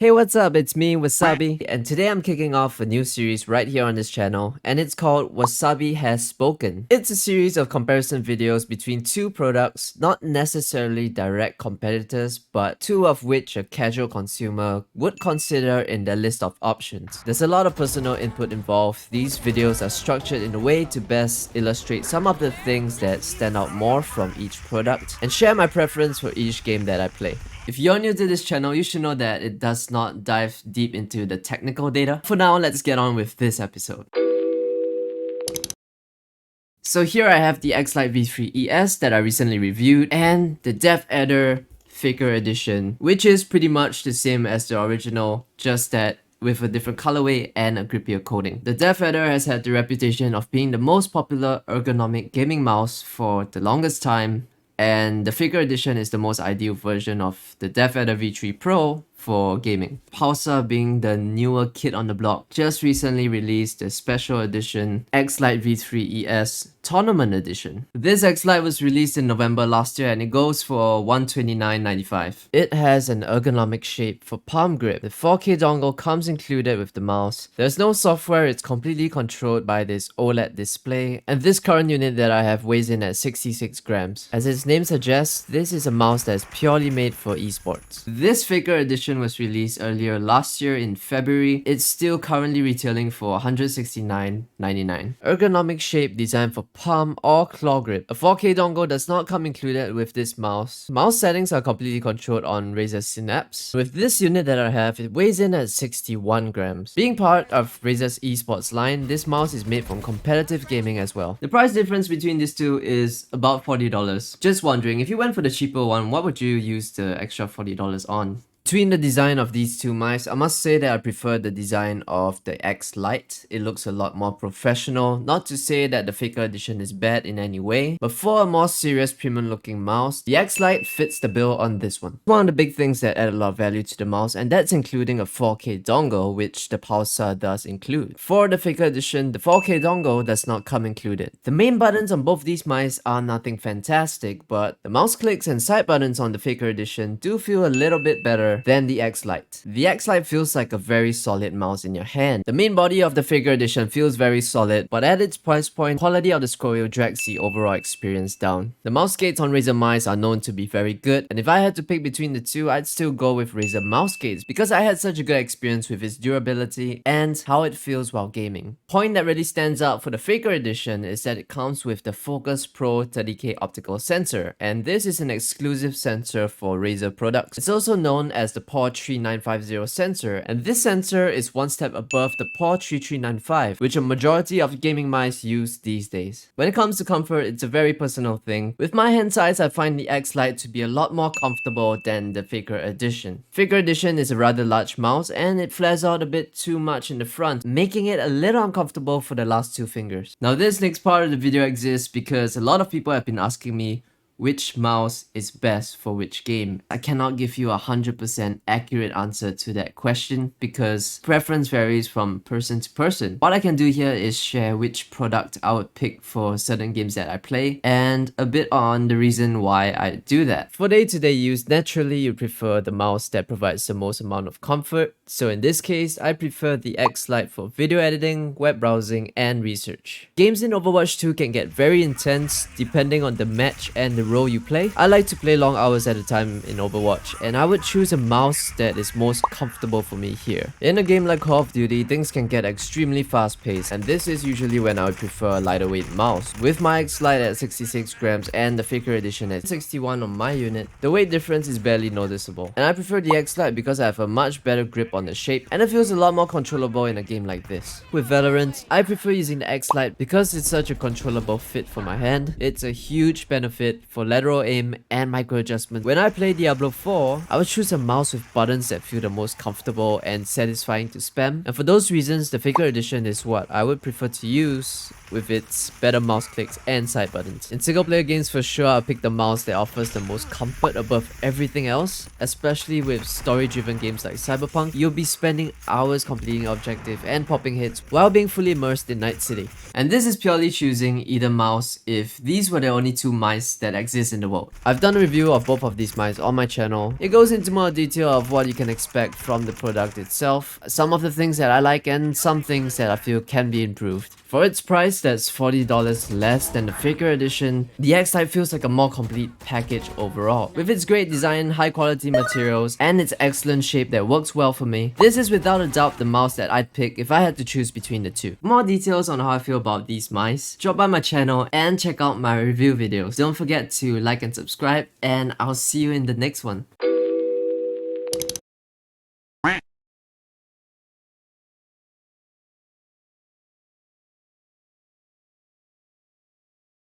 Hey, what's up? It's me, Wasabi, and today I'm kicking off a new series right here on this channel, and it's called Wasabi Has Spoken. It's a series of comparison videos between two products, not necessarily direct competitors, but two of which a casual consumer would consider in their list of options. There's a lot of personal input involved. These videos are structured in a way to best illustrate some of the things that stand out more from each product, and share my preference for each game that I play. If you're new to this channel, you should know that it does not dive deep into the technical data. For now, let's get on with this episode. So here I have the Xlite V3 ES that I recently reviewed, and the DeathAdder Faker Edition, which is pretty much the same as the original, just that with a different colorway and a grippier coating. The DeathAdder has had the reputation of being the most popular ergonomic gaming mouse for the longest time, and the Faker Edition is the most ideal version of the DeathAdder V3 Pro for gaming. Pulsar, being the newer kid on the block, just recently released the special edition Xlite V3 ES Tournament Edition. This Xlite was released in November last year and it goes for $129.95. It has an ergonomic shape for palm grip. The 4K dongle comes included with the mouse. There's no software, it's completely controlled by this OLED display, and this current unit that I have weighs in at 66 grams. As its name suggests, this is a mouse that is purely made for esports. This Faker Edition was released earlier last year in February. It's still currently retailing for $169.99. Ergonomic shape designed for palm or claw grip. A 4K dongle does not come included with this mouse. Mouse settings are completely controlled on Razer Synapse. With this unit that I have, it weighs in at 61 grams. Being part of Razer's esports line, this mouse is made from competitive gaming as well. The price difference between these two is about $40. Just wondering, if you went for the cheaper one, what would you use the extra $40 on? Between the design of these two mice, I must say that I prefer the design of the Xlite. It looks a lot more professional. Not to say that the Faker Edition is bad in any way, but for a more serious premium looking mouse, the Xlite fits the bill on this one. One of the big things that add a lot of value to the mouse, and that's including a 4K dongle, which the Pulsar does include. For the Faker Edition, the 4K dongle does not come included. The main buttons on both these mice are nothing fantastic, but the mouse clicks and side buttons on the Faker Edition do feel a little bit better than the Xlite. The Xlite feels like a very solid mouse in your hand. The main body of the Faker Edition feels very solid, but at its price point, quality of the scroll wheel drags the overall experience down. The mouse gates on Razer mice are known to be very good, and if I had to pick between the two, I'd still go with Razer mouse gates because I had such a good experience with its durability and how it feels while gaming. Point that really stands out for the Faker Edition is that it comes with the Focus Pro 30K optical sensor, and this is an exclusive sensor for Razer products. It's also known as the PAW 3950 sensor, and this sensor is one step above the PAW 3395, which a majority of gaming mice use these days. When it comes to comfort, it's a very personal thing. With my hand size, I find the Xlite to be a lot more comfortable than the Faker Edition. Faker Edition is a rather large mouse and it flares out a bit too much in the front, making it a little uncomfortable for the last two fingers. Now this next part of the video exists because a lot of people have been asking me which mouse is best for which game. I cannot give you a 100% accurate answer to that question because preference varies from person to person. What I can do here is share which product I would pick for certain games that I play and a bit on the reason why I do that. For day-to-day use, naturally you prefer the mouse that provides the most amount of comfort. So in this case, I prefer the Xlite for video editing, web browsing, and research. Games in Overwatch 2 can get very intense depending on the match and the role you play. I like to play long hours at a time in Overwatch, and I would choose a mouse that is most comfortable for me here. In a game like Call of Duty, things can get extremely fast paced, and this is usually when I would prefer a lighter weight mouse. With my Xlite at 66 grams and the Faker Edition at 61 on my unit, the weight difference is barely noticeable. And I prefer the Xlite because I have a much better grip on the shape, and it feels a lot more controllable in a game like this. With Valorant, I prefer using the Xlite because it's such a controllable fit for my hand. It's a huge benefit for lateral aim and micro adjustment. When I play Diablo 4, I would choose a mouse with buttons that feel the most comfortable and satisfying to spam, and for those reasons, the Faker Edition is what I would prefer to use with its better mouse clicks and side buttons. In single player games, for sure, I'll pick the mouse that offers the most comfort above everything else, especially with story driven games like Cyberpunk. You'll be spending hours completing objective and popping hits while being fully immersed in Night City. And this is purely choosing either mouse if these were the only two mice that exists in the world. I've done a review of both of these mice on my channel. It goes into more detail of what you can expect from the product itself, some of the things that I like and some things that I feel can be improved. For its price that's $40 less than the Faker edition, the Xlite feels like a more complete package overall. With its great design, high quality materials, and its excellent shape that works well for me, this is without a doubt the mouse that I'd pick if I had to choose between the two. For more details on how I feel about these mice, drop by my channel and check out my review videos. Don't forget to like and subscribe, and I'll see you in the next one.